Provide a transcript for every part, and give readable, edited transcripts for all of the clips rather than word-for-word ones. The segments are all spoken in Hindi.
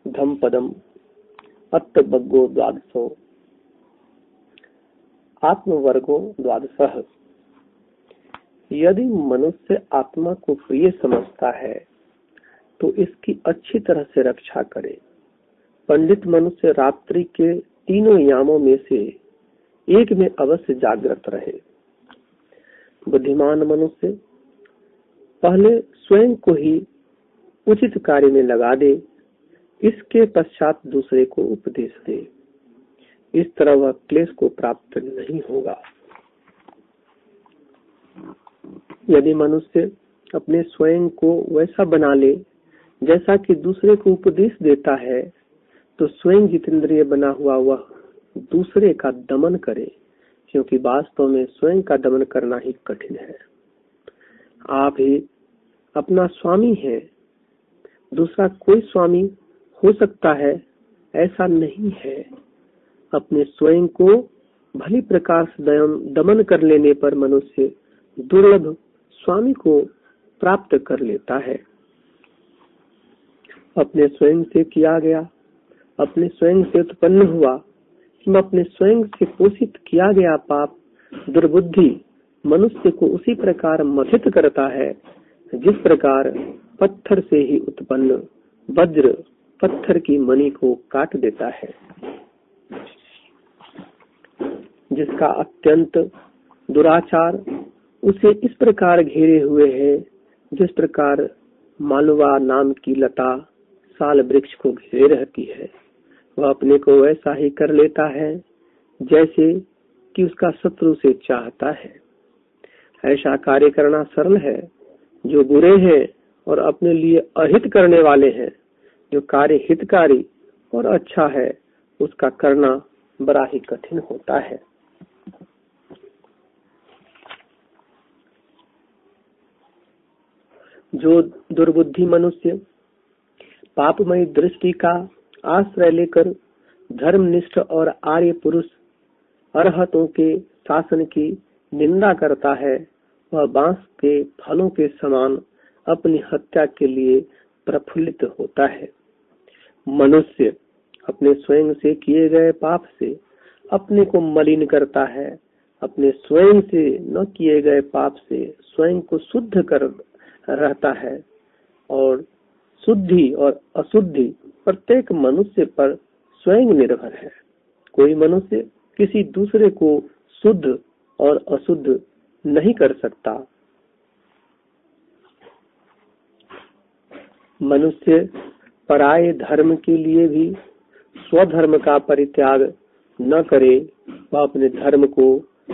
धम्पदम अत्तबग्गो द्वादशो आत्मवर्गो द्वादशः। यदि मनुष्य आत्मा को प्रिय समझता है तो इसकी अच्छी तरह से रक्षा करे। पंडित मनुष्य रात्रि के तीनों यामों में से एक में अवश्य जागृत रहे। बुद्धिमान मनुष्य पहले स्वयं को ही उचित कार्य में लगा दे, इसके पश्चात दूसरे को उपदेश दे। इस तरह वह क्लेश को प्राप्त नहीं होगा। यदि मनुष्य अपने स्वयं को वैसा बना ले जैसा कि दूसरे को उपदेश देता है तो स्वयं जितेंद्रिय बना हुआ वह दूसरे का दमन करे, क्योंकि वास्तव में स्वयं का दमन करना ही कठिन है। आप ही अपना स्वामी है, दूसरा कोई स्वामी हो सकता है ऐसा नहीं है। अपने स्वयं को भली प्रकार से दमन कर लेने पर मनुष्य दुर्लभ स्वामी को प्राप्त कर लेता है। अपने स्वयं से किया गया, अपने स्वयं से उत्पन्न हुआ, अपने स्वयं से पोषित किया गया पाप दुर्बुद्धि मनुष्य को उसी प्रकार मथित करता है जिस प्रकार पत्थर से ही उत्पन्न वज्र पत्थर की मणि को काट देता है। जिसका अत्यंत दुराचार उसे इस प्रकार घेरे हुए है जिस प्रकार मालवा नाम की लता साल वृक्ष को घेरे रहती है। वह अपने को वैसा ही कर लेता है जैसे कि उसका शत्रु से चाहता है। ऐसा कार्य करना सरल है। जो बुरे हैं और अपने लिए अहित करने वाले हैं, जो कार्य हितकारी और अच्छा है उसका करना बड़ा ही कठिन होता है। जो दुर्बुद्धि मनुष्य पापमयी दृष्टि का आश्रय लेकर धर्मनिष्ठ और आर्य पुरुष अरहतों के शासन की निंदा करता है, वह बांस के फलों के समान अपनी हत्या के लिए प्रफुल्लित होता है। मनुष्य अपने स्वयं से किए गए पाप से अपने को मलिन करता है, अपने स्वयं से न किए गए पाप से स्वयं को शुद्ध कर रहता है। और शुद्धि और अशुद्धि प्रत्येक मनुष्य पर स्वयं निर्भर है। कोई मनुष्य किसी दूसरे को शुद्ध और अशुद्ध नहीं कर सकता। मनुष्य पराये धर्म के लिए भी स्वधर्म का परित्याग न करे, वह अपने धर्म को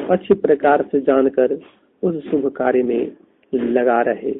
अच्छी प्रकार से जानकर उस शुभ कार्य में लगा रहे।